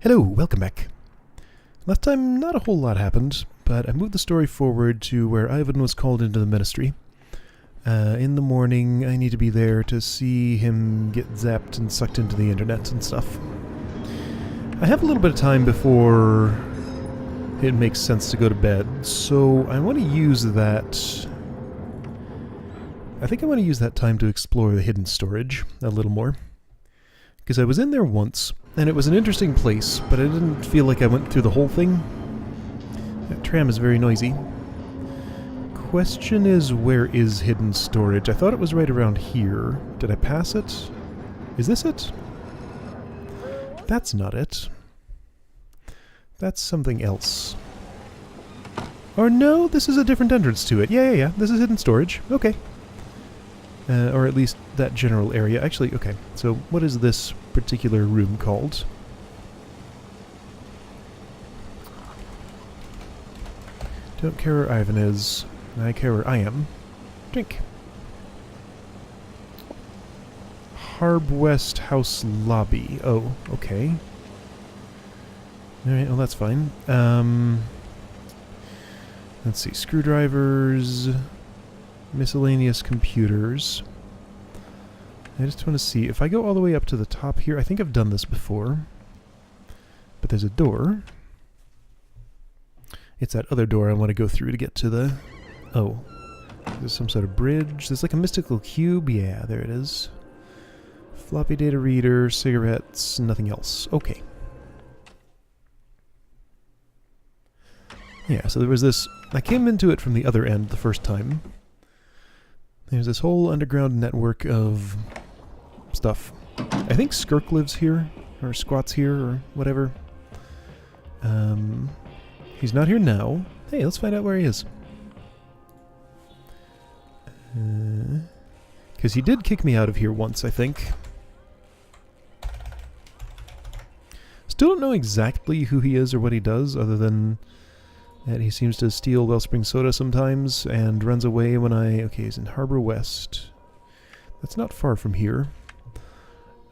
Hello, welcome back. Last time, not a whole lot happened, but I moved the story forward to where Ivan was called into the ministry. In the morning, I need to be there to see him get zapped and sucked into the internet and stuff. I have a little bit of time before it makes sense to go to bed, so I want to use that... I think I want to use that time to explore the hidden storage a little more. Because I was in there once, and it was an interesting place, but I didn't feel like I went through the whole thing. That tram is very noisy. Question is, where is hidden storage? I thought it was right around here. Did I pass it? Is this it? That's not it. That's something else. Or no, this is a different entrance to it. Yeah. This is hidden storage. Okay. Or at least that general area. Actually, okay. So what is this particular room called? Don't care where Ivan is. I care where I am. Drink. West House Lobby. Oh, okay. Alright, well that's fine. Let's see. Screwdrivers... Miscellaneous computers. I just want to see, if I go all the way up to the top here, I think I've done this before. But there's a door. It's that other door I want to go through to get to the... Oh. There's some sort of bridge. There's like a mystical cube. Yeah, there it is. Floppy data reader, cigarettes, nothing else. Okay. Yeah, so there was this... I came into it from the other end the first time. There's this whole underground network of stuff. I think Skirk lives here, or squats here, or whatever. He's not here now. Hey, let's find out where he is. Because he did kick me out of here once, I think. Still don't know exactly who he is or what he does, other than... that he seems to steal Wellspring Soda sometimes, and runs away when I... Okay, he's in Harbor West. That's not far from here.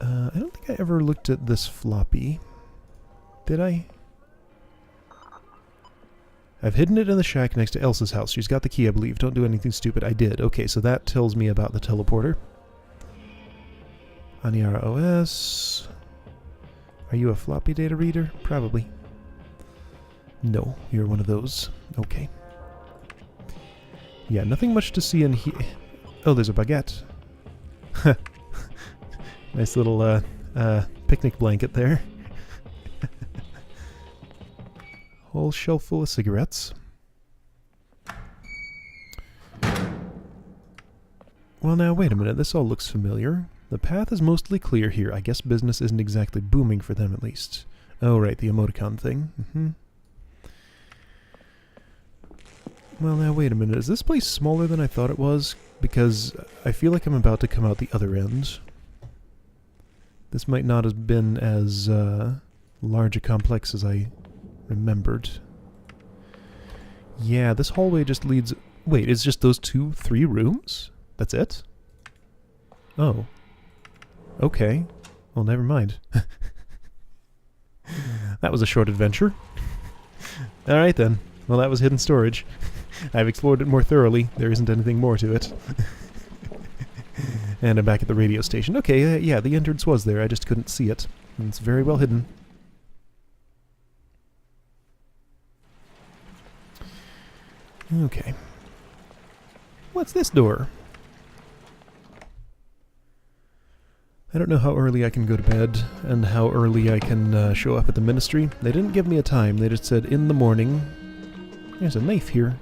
I don't think I ever looked at this floppy. Did I? I've hidden it in the shack next to Elsa's house. She's got the key, I believe. Don't do anything stupid. I did. Okay, so that tells me about the teleporter. Aniara OS. Are you a floppy data reader? Probably. No, you're one of those. Okay. Yeah, nothing much to see in here. Oh, there's a baguette. Nice little picnic blanket there. Whole shelf full of cigarettes. Well, now, wait a minute. This all looks familiar. The path is mostly clear here. I guess business isn't exactly booming for them, at least. Oh, right, the emoticon thing. Well, now, wait a minute. Is this place smaller than I thought it was? Because I feel like I'm about to come out the other end. This might not have been as large a complex as I remembered. Yeah, this hallway just leads... Wait, it's just those 3 rooms? That's it? Oh. Okay. Well, never mind. That was a short adventure. Alright then. Well, that was hidden storage. I've explored it more thoroughly. There isn't anything more to it. And I'm back at the radio station. Okay, yeah, the entrance was there. I just couldn't see it. And it's very well hidden. Okay. What's this door? I don't know how early I can go to bed, and how early I can show up at the ministry. They didn't give me a time. They just said, in the morning. There's a knife here.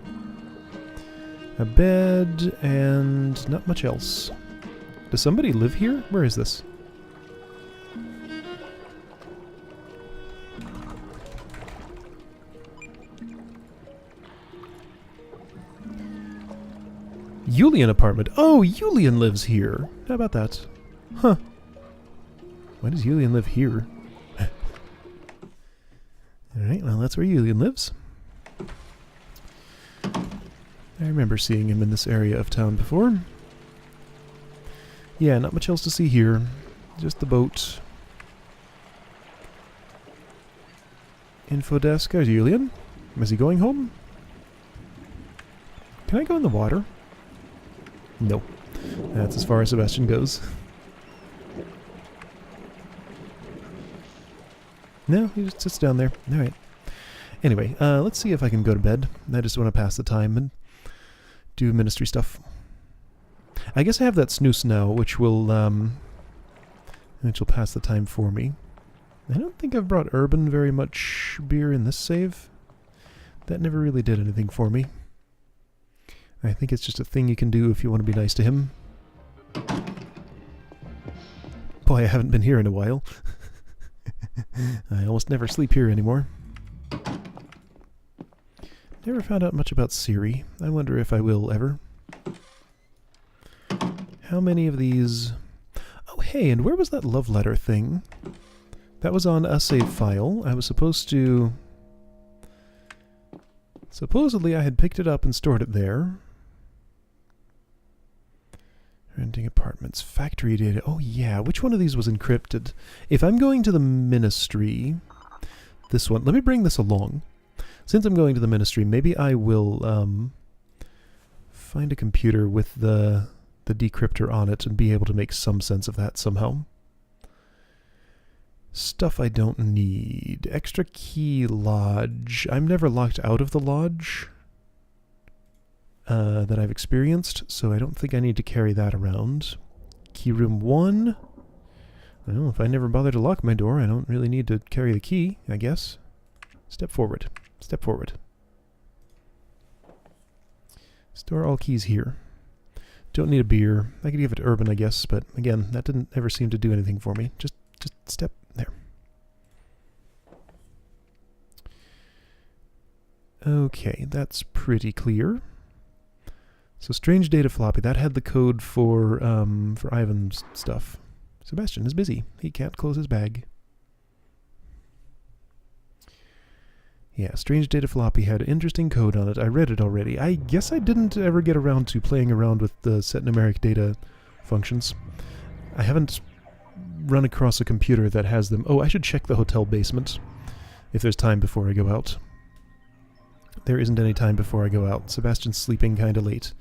A bed, and not much else. Does somebody live here? Where is this? Yulian apartment. Oh, Yulian lives here. How about that? Huh. Why does Yulian live here? Alright, well that's where Yulian lives. I remember seeing him in this area of town before. Yeah, not much else to see here. Just the boat. Info desk, Julian. Is he going home? Can I go in the water? No. That's as far as Sebastian goes. No, he just sits down there. Alright. Anyway, let's see if I can go to bed. I just want to pass the time and do ministry stuff. I guess I have that snooze now, which will pass the time for me. I don't think I've brought Urban very much beer in this save. That never really did anything for me. I think it's just a thing you can do if you want to be nice to him. Boy, I haven't been here in a while. I almost never sleep here anymore. Never found out much about Siri. I wonder if I will ever. How many of these... Oh, hey, and where was that love letter thing? That was on a save file. I was supposed to... Supposedly I had picked it up and stored it there. Renting apartments. Factory data. Oh yeah, which one of these was encrypted? If I'm going to the ministry... This one. Let me bring this along. Since I'm going to the ministry, maybe I will find a computer with the decryptor on it and be able to make some sense of that somehow. Stuff I don't need. Extra key lodge. I'm never locked out of the lodge that I've experienced, so I don't think I need to carry that around. Key room 1. Well, if I never bother to lock my door, I don't really need to carry the key, I guess. Step forward. Step forward. Store all keys here. Don't need a beer. I could give it to Urban, I guess, but again, that didn't ever seem to do anything for me. Just step there. Okay, that's pretty clear. So strange data floppy, that had the code for Ivan's stuff. Sebastian is busy. He can't close his bag. Yeah, strange data floppy had interesting code on it. I read it already. I guess I didn't ever get around to playing around with the set numeric data functions. I haven't run across a computer that has them. Oh, I should check the hotel basement if there's time before I go out. There isn't any time before I go out. Sebastian's sleeping kind of late.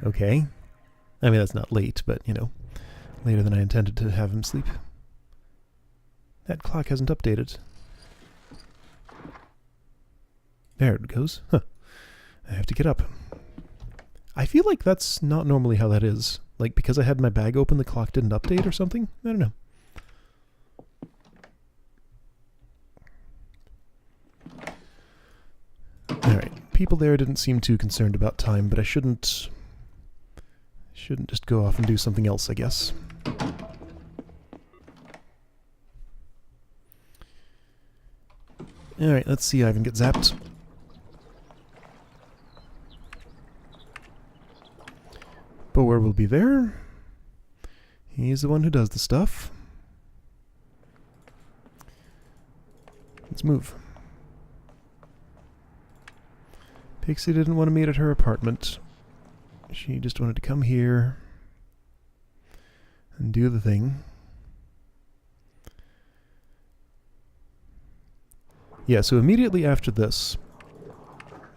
Okay. I mean, that's not late, but, you know, later than I intended to have him sleep. That clock hasn't updated. There it goes. Huh. I have to get up. I feel like that's not normally how that is. Like, because I had my bag open, the clock didn't update or something? I don't know. Alright, people there didn't seem too concerned about time, but I shouldn't just go off and do something else, I guess. Alright, let's see Ivan get zapped. Boer will be there. He's the one who does the stuff. Let's move. Pixie didn't want to meet at her apartment. She just wanted to come here and do the thing. Yeah, so immediately after this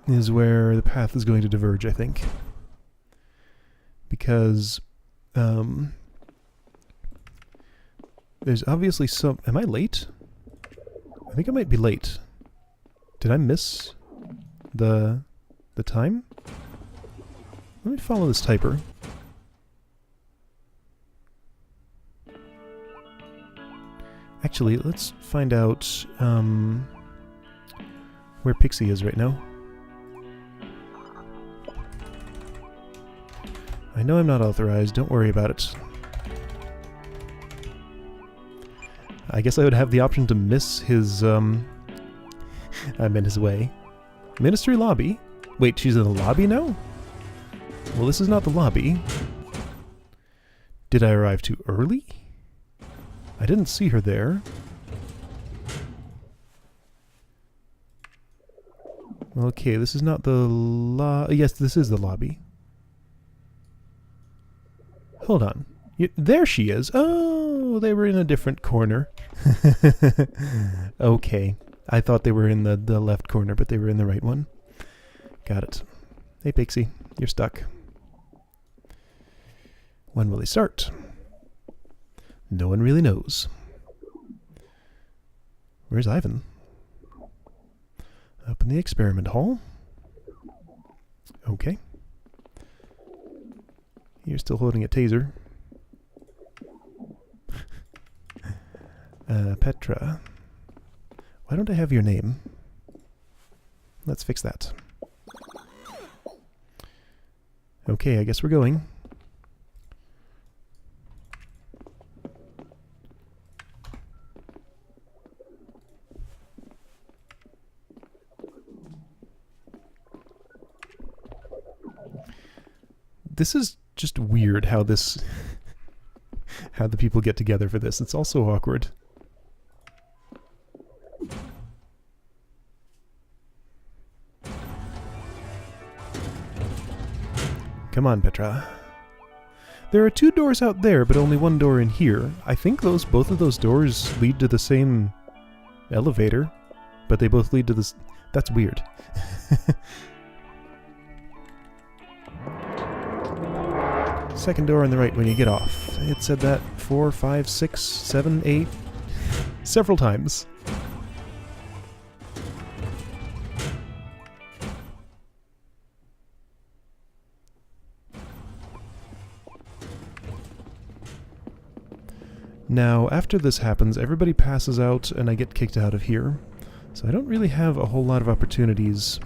is where the path is going to diverge, I think. Because there's obviously some... Am I late? I think I might be late. Did I miss the time? Let me follow this typer. Actually, let's find out where Pixie is right now. I know I'm not authorized, don't worry about it. I guess I would have the option to miss his, I'm in his way. Ministry lobby? Wait, she's in the lobby now? Well, this is not the lobby. Did I arrive too early? I didn't see her there. Okay, this is not the yes, this is the lobby. Hold on. There she is. Oh, Oh, they were in a different corner. Okay. I thought they were in the left corner, but they were in the right one. Got it. Hey, Pixie. You're stuck. When will they start? No one really knows. Where's Ivan? Up in the experiment hall. Okay. You're still holding a taser. Petra. Why don't I have your name? Let's fix that. Okay, I guess we're going. This is just weird how this... how the people get together for this. It's all so awkward. Come on, Petra. There are 2 doors out there, but only 1 door in here. I think both of those doors lead to the same elevator, but they both lead to this... That's weird. Second door on the right when you get off. It said that 4, 5, 6, 7, 8... several times. Now, after this happens, everybody passes out and I get kicked out of here. So I don't really have a whole lot of opportunities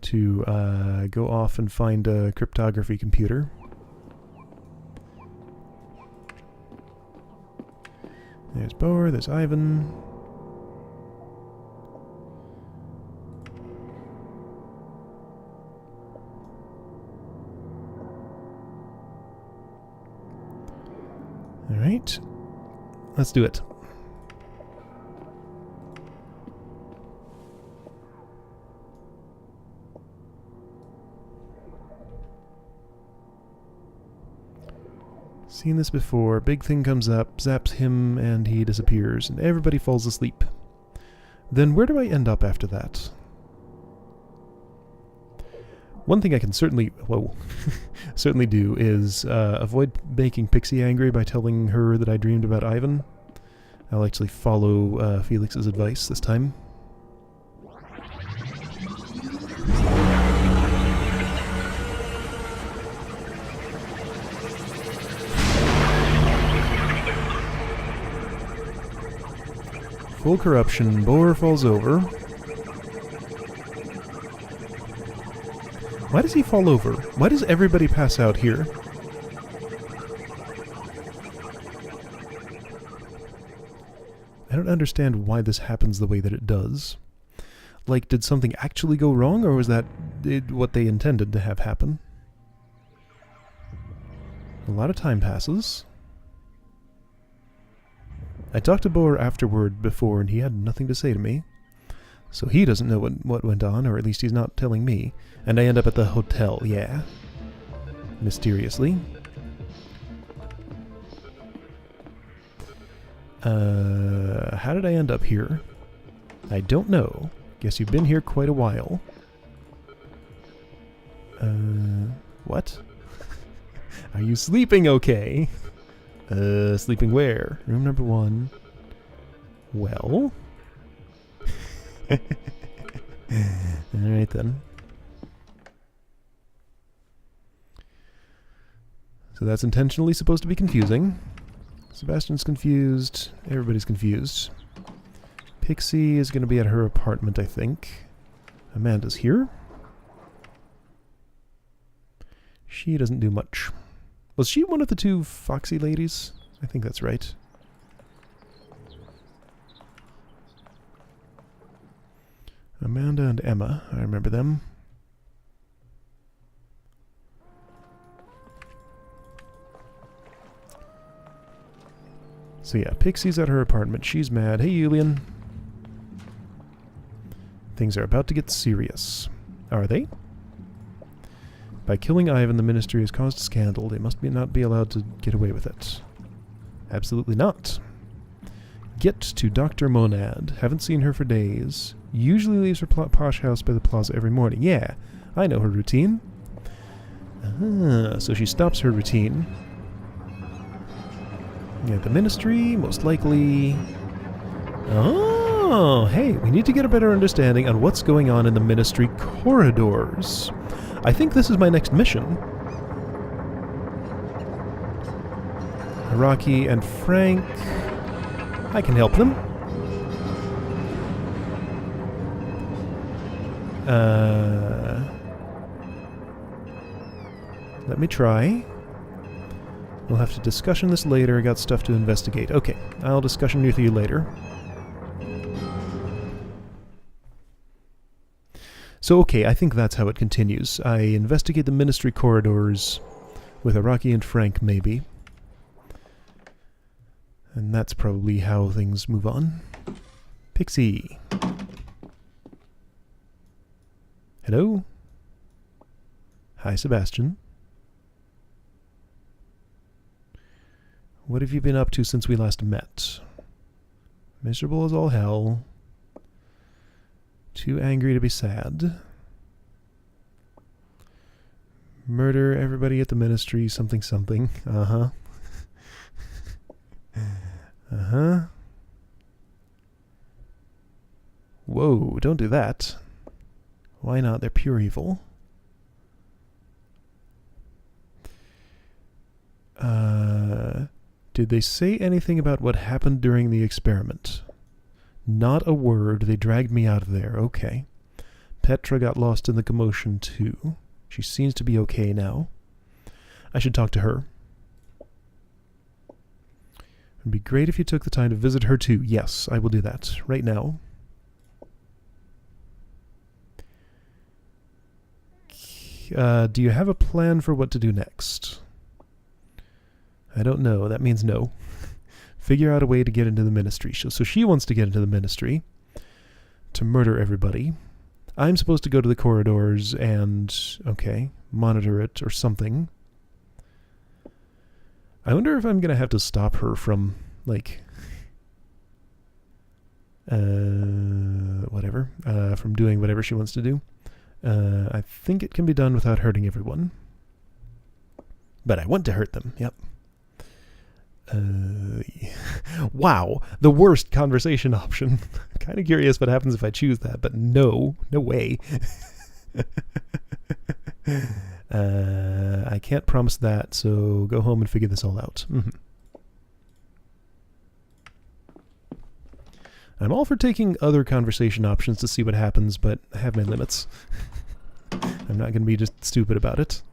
to go off and find a cryptography computer. There's Boer, there's Ivan. Alright, let's do it. Seen this before. Big thing comes up, zaps him, and he disappears, and everybody falls asleep. Then where do I end up after that? One thing I can certainly do is avoid making Pixie angry by telling her that I dreamed about Ivan. I'll actually follow Felix's advice this time. Full corruption, Boer falls over. Why does he fall over? Why does everybody pass out here? I don't understand why this happens the way that it does. Like, did something actually go wrong, or was that what they intended to have happen? A lot of time passes. I talked to Boer afterward before, and he had nothing to say to me. So he doesn't know what went on, or at least he's not telling me. And I end up at the hotel, yeah. Mysteriously. How did I end up here? I don't know. Guess you've been here quite a while. What? Are you sleeping okay? Sleeping where? Room number 1. Well... Alright then. So that's intentionally supposed to be confusing. Sebastian's confused. Everybody's confused. Pixie is going to be at her apartment, I think. Amanda's here. She doesn't do much. Was she one of the 2 foxy ladies? I think that's right. Amanda and Emma, I remember them. So yeah, Pixie's at her apartment. She's mad. Hey, Julian. Things are about to get serious. Are they? By killing Ivan, the Ministry has caused a scandal. They must not be allowed to get away with it. Absolutely not. Get to Dr. Monad. Haven't seen her for days. Usually leaves her posh house by the plaza every morning. Yeah, I know her routine. So she stops her routine. Yeah, the ministry, most likely... Oh, hey, we need to get a better understanding on what's going on in the ministry corridors. I think this is my next mission. Rocky and Frank... I can help them. Let me try. We'll have to discussion this later. I got stuff to investigate. Okay, I'll discussion with you later. So, okay, I think that's how it continues. I investigate the ministry corridors with Araki and Frank, maybe. And that's probably how things move on. Pixie. Hello? Hi, Sebastian. What have you been up to since we last met? Miserable as all hell. Too angry to be sad. Murder everybody at the ministry, something something. Uh-huh. Uh-huh. Whoa, don't do that. Why not? They're pure evil. Did they say anything about what happened during the experiment? Not a word. They dragged me out of there. Okay. Petra got lost in the commotion too. She seems to be okay now. I should talk to her. It'd be great if you took the time to visit her too. Yes, I will do that. Right now. Do you have a plan for what to do next? I don't know. That means no. Figure out a way to get into the ministry. So she wants to get into the ministry to murder everybody. I'm supposed to go to the corridors and, okay, monitor it or something. I wonder if I'm going to have to stop her from, like, whatever, from doing whatever she wants to do. I think it can be done without hurting everyone. But I want to hurt them, yep. Wow, the worst conversation option. Kind of curious what happens if I choose that, but no way. I can't promise that, so go home and figure this all out. I'm all for taking other conversation options to see what happens, but I have my limits. I'm not going to be just stupid about it.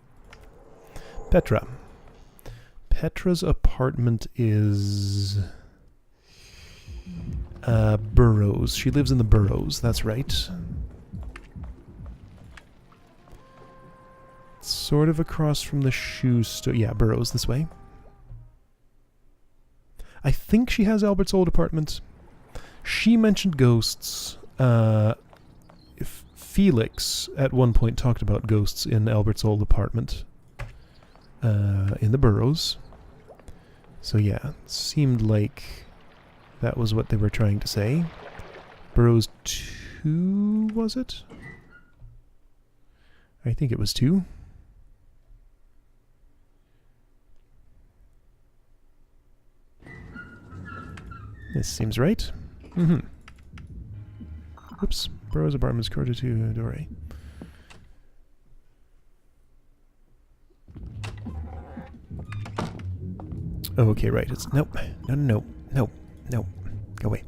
Petra. Petra's apartment is... Burrows. She lives in the Burrows, that's right. Sort of across from the shoe store. Yeah, Burrows, this way. I think she has Albert's old apartment. She mentioned ghosts. Felix at one point talked about ghosts in Albert's old apartment. In the Burrows. So yeah, seemed like that was what they were trying to say. Burrows 2, was it? I think it was 2. This seems right. Oops. Burrows apartments, quarter to Dore. Oh, okay, right. It's nope. No. Go away.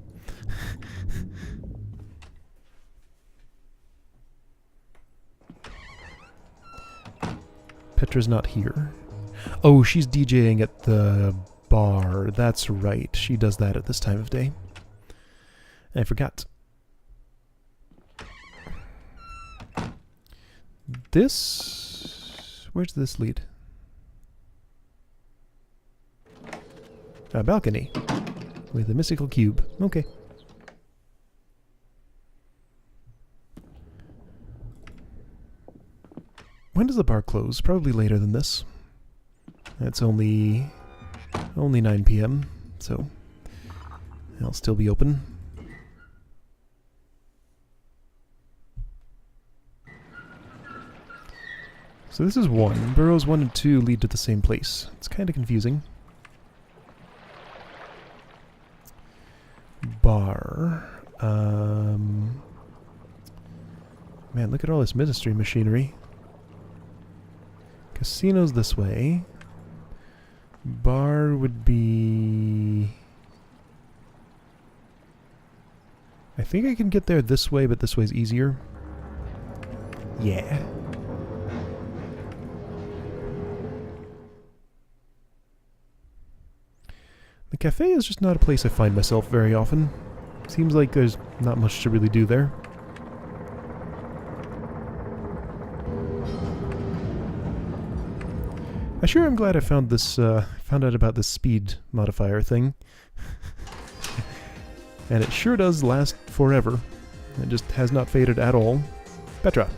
Petra's not here. Oh, she's DJing at the bar. That's right. She does that at this time of day. I forgot. This... Where's this lead? A balcony. With a mystical cube. Okay. When does the bar close? Probably later than this. It's only 9 p.m. so I'll still be open. So this is 1. Burrows 1 and 2 lead to the same place. It's kind of confusing. Bar. Man, look at all this ministry machinery. Casino's this way. Bar would be... I think I can get there this way, but this way's easier. Yeah. The cafe is just not a place I find myself very often. Seems like there's not much to really do there. I sure am glad I found this, found out about this speed modifier thing. And it sure does last forever. It just has not faded at all. Petra.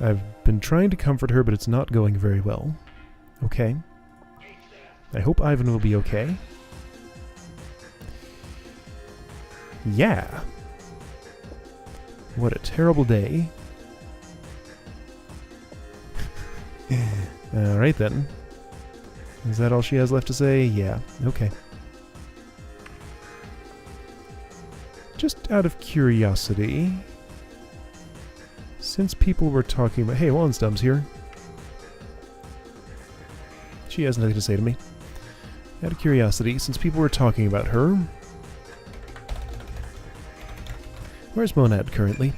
I've been trying to comfort her, but it's not going very well. Okay. I hope Ivan will be okay. Yeah. What a terrible day. Alright then. Is that all she has left to say? Yeah. Okay. Just out of curiosity, since people were talking about... Hey, Wallenstum's here. She has nothing to say to me. Out of curiosity, since people were talking about her... Where's Monad currently?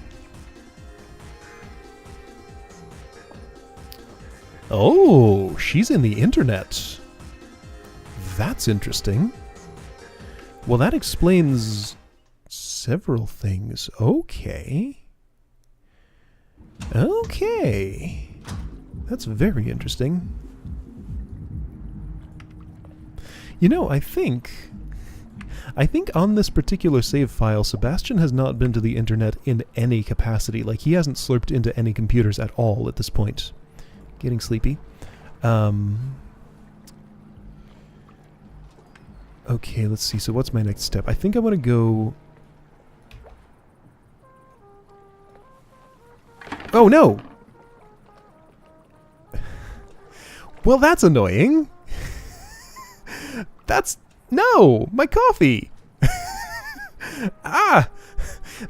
Oh, she's in the internet. That's interesting. Well, that explains several things. Okay. Okay. That's very interesting. You know, I think on this particular save file, Sebastian has not been to the internet in any capacity. Like, he hasn't slurped into any computers at all at this point. Getting sleepy. Okay, let's see. So what's my next step? I think I want to go... Oh, no! Well, that's annoying. That's... No! My coffee! Ah!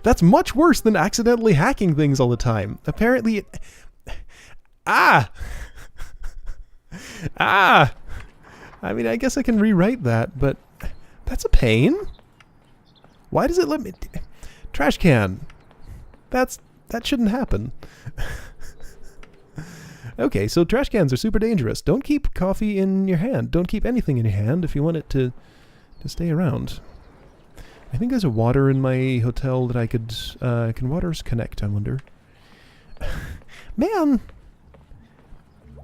That's much worse than accidentally hacking things all the time. Apparently it... Ah! Ah! I mean, I guess I can rewrite that, but that's a pain. Why does it let me... Trash can. That shouldn't happen. Okay, so trash cans are super dangerous. Don't keep coffee in your hand. Don't keep anything in your hand if you want it to stay around. I think there's a water in my hotel that I could... can waters connect, I wonder? Man!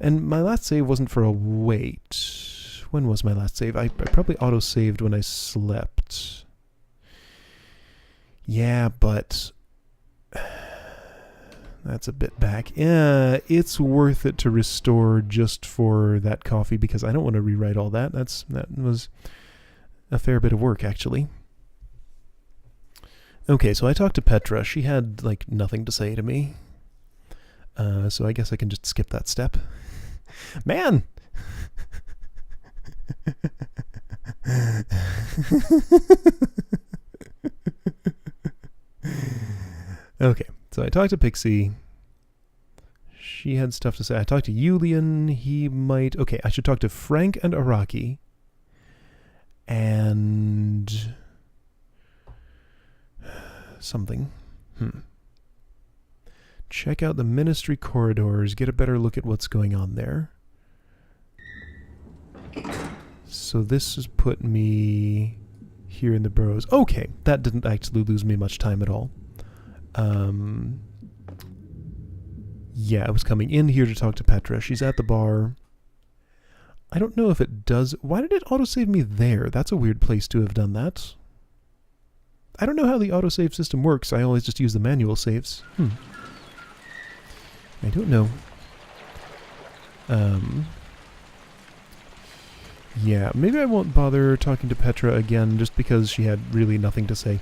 And my last save wasn't for a wait. When was my last save? I probably auto-saved when I slept. Yeah, but... That's a bit back. Yeah, it's worth it to restore just for that coffee because I don't want to rewrite all that. That was a fair bit of work, actually. Okay, so I talked to Petra. She had, like, nothing to say to me. So I guess I can just skip that step. Man! Okay, so I talked to Pixie. She had stuff to say. I talked to Julian. He might... Okay, I should talk to Frank and Araki. And... something. Check out the ministry corridors. Get a better look at what's going on there. So this has put me here in the burrows. Okay, that didn't actually lose me much time at all. Yeah, I was coming in here to talk to Petra. She's at the bar. I don't know if it does... Why did it autosave me there? That's a weird place to have done that. I don't know how the autosave system works. I always just use the manual saves. I don't know. Yeah, maybe I won't bother talking to Petra again just because she had really nothing to say.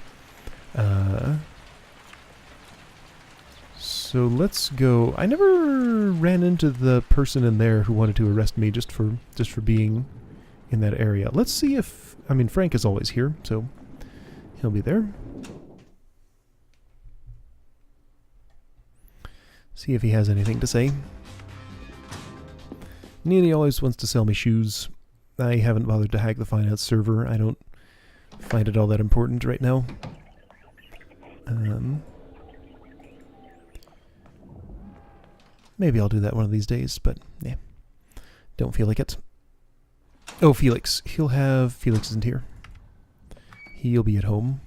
So let's go. I never ran into the person in there who wanted to arrest me just for being in that area. Let's see if... I mean, Frank is always here, so he'll be there. See if he has anything to say. Neely always wants to sell me shoes. I haven't bothered to hack the finance server. I don't find it all that important right now. Maybe I'll do that one of these days, but yeah, don't feel like it. Oh, Felix. Felix isn't here. He'll be at home.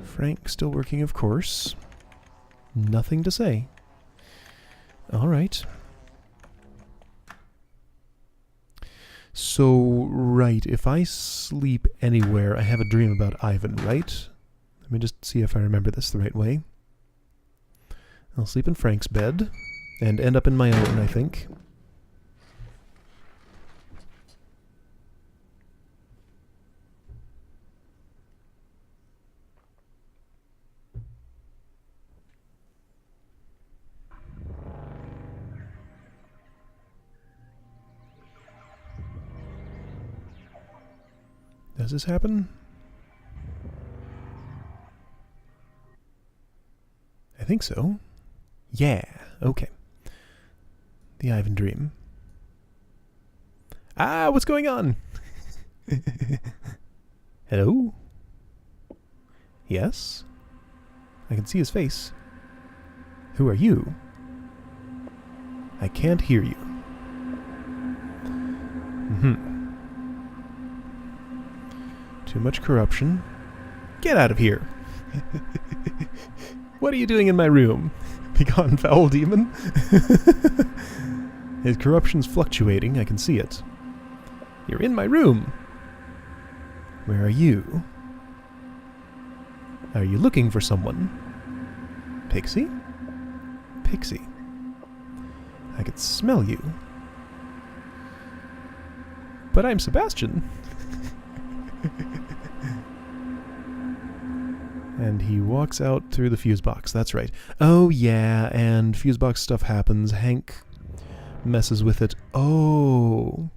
Frank still working, of course. Nothing to say. All right. So, right, if I sleep anywhere, I have a dream about Ivan, right? Let me just see if I remember this the right way. I'll sleep in Frank's bed, and end up in my own, I think. Does this happen? I think so. Yeah, okay. The Ivan dream. Ah, what's going on? Hello? Yes? I can see his face. Who are you? I can't hear you. Too much corruption. Get out of here! What are you doing in my room? Begone, foul demon. His corruption's fluctuating, I can see it. You're in my room. Where are you? Are you looking for someone? Pixie? Pixie. I could smell you. But I'm Sebastian. And he walks out through the fuse box. That's right. Oh, yeah, and fuse box stuff happens. Hank messes with it. Oh.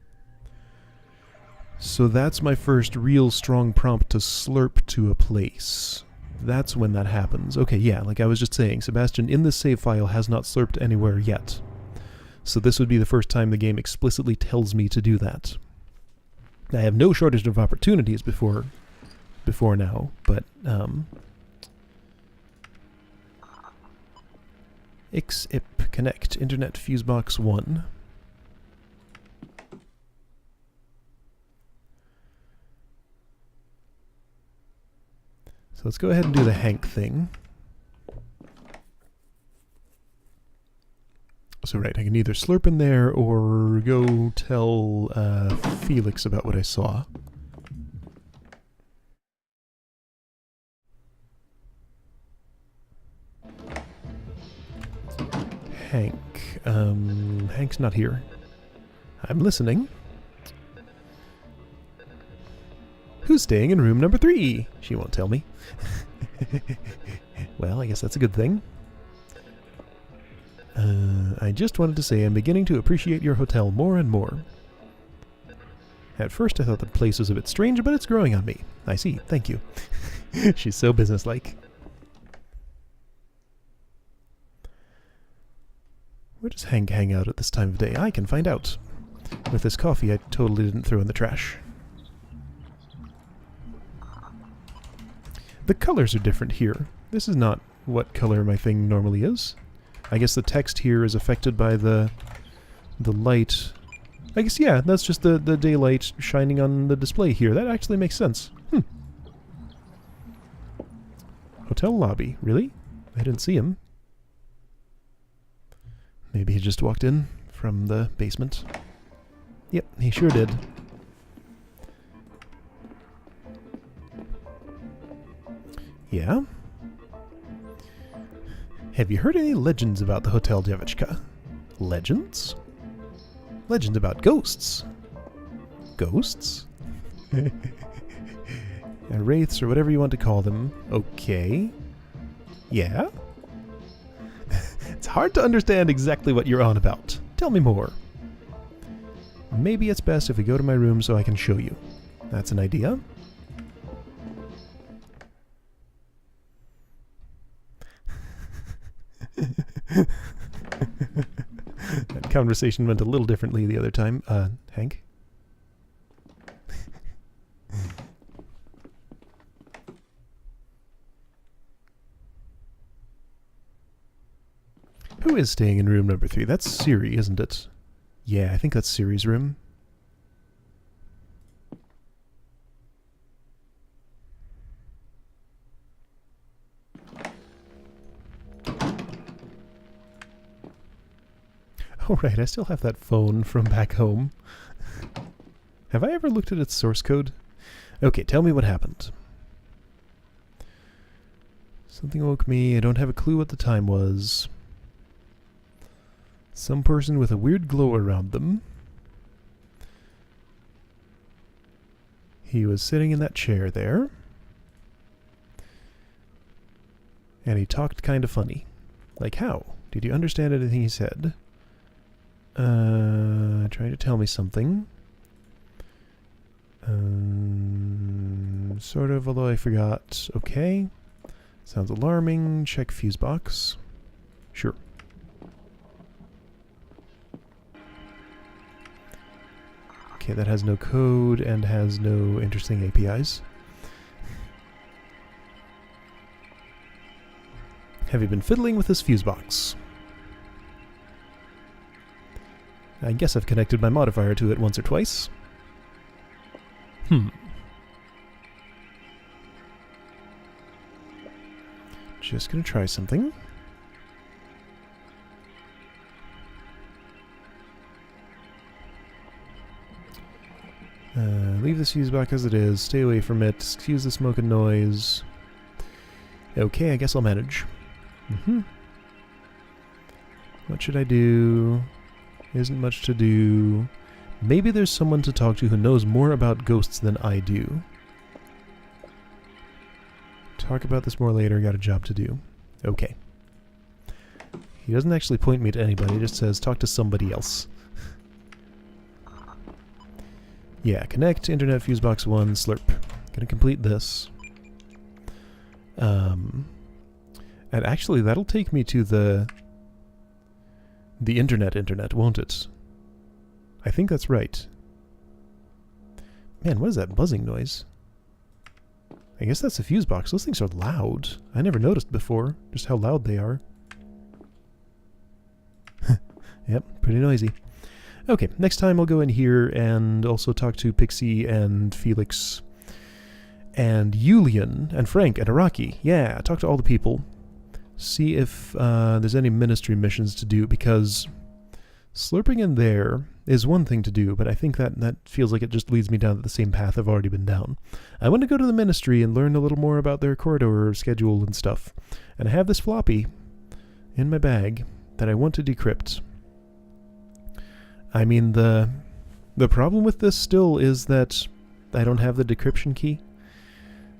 So that's my first real strong prompt to slurp to a place. That's when that happens. Okay, yeah, like I was just saying, Sebastian in this save file has not slurped anywhere yet. So this would be the first time the game explicitly tells me to do that. I have no shortage of opportunities before now, but XIP connect internet fusebox 1. So let's go ahead and do the Hank thing. So right, I can either slurp in there or go tell Felix about what I saw. Hank. Hank's not here. I'm listening. Who's staying in room number 3? She won't tell me. Well, I guess that's a good thing. I just wanted to say I'm beginning to appreciate your hotel more and more. At first I thought the place was a bit strange, but it's growing on me. I see. Thank you. She's so businesslike. Where does Hank hang out at this time of day? I can find out. With this coffee I totally didn't throw in the trash. The colors are different here. This is not what color my thing normally is. I guess the text here is affected by the light. I guess, yeah, that's just the daylight shining on the display here. That actually makes sense. Hotel lobby. Really? I didn't see him. Maybe he just walked in from the basement. Yep, he sure did. Yeah? Have you heard any legends about the Hotel Devachka? Legends? Legends about ghosts. Ghosts? And wraiths, or whatever you want to call them. Okay. Yeah? It's hard to understand exactly what you're on about. Tell me more. Maybe it's best if we go to my room so I can show you. That's an idea. That conversation went a little differently the other time. Hank? Who is staying in room number 3? That's Siri, isn't it? Yeah, I think that's Siri's room. Oh right, I still have that phone from back home. Have I ever looked at its source code? Okay, tell me what happened. Something woke me, I don't have a clue what the time was. Some person with a weird glow around them. He was sitting in that chair there. And he talked kind of funny. Like how? Did you understand anything he said? Trying to tell me something. Sort of, although I forgot. Okay. Sounds alarming. Check fuse box. Sure. Okay, that has no code and has no interesting APIs. Have you been fiddling with this fuse box? I guess I've connected my modifier to it once or twice. Just gonna try something. Leave this fuse box as it is. Stay away from it. Excuse the smoke and noise. Okay, I guess I'll manage. What should I do? Isn't much to do. Maybe there's someone to talk to who knows more about ghosts than I do. Talk about this more later. Got a job to do. Okay. He doesn't actually point me to anybody. He just says, talk to somebody else. Yeah, connect, internet, fuse box 1, slurp. Gonna complete this. And actually, that'll take me to the internet, won't it? I think that's right. Man, what is that buzzing noise? I guess that's the fuse box. Those things are loud. I never noticed before, just how loud they are. Yep, pretty noisy. Okay, next time I'll go in here and also talk to Pixie and Felix and Yulian and Frank and Araki. Yeah, talk to all the people. See if there's any ministry missions to do, because slurping in there is one thing to do, but I think that feels like it just leads me down the same path I've already been down. I want to go to the ministry and learn a little more about their corridor schedule and stuff. And I have this floppy in my bag that I want to decrypt. I mean, the problem with this still is that I don't have the decryption key.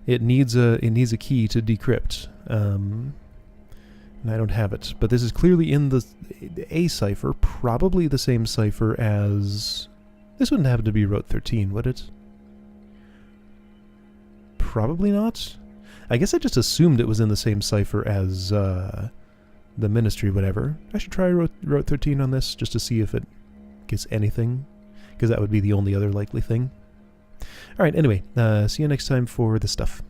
It needs a key to decrypt. And I don't have it. But this is clearly in a cipher, probably the same cipher as... This wouldn't happen to be Route 13, would it? Probably not. I guess I just assumed it was in the same cipher as the Ministry, whatever. I should try Route 13 on this, just to see if it gets anything, because that would be the only other likely thing. Alright, anyway, see you next time for this stuff.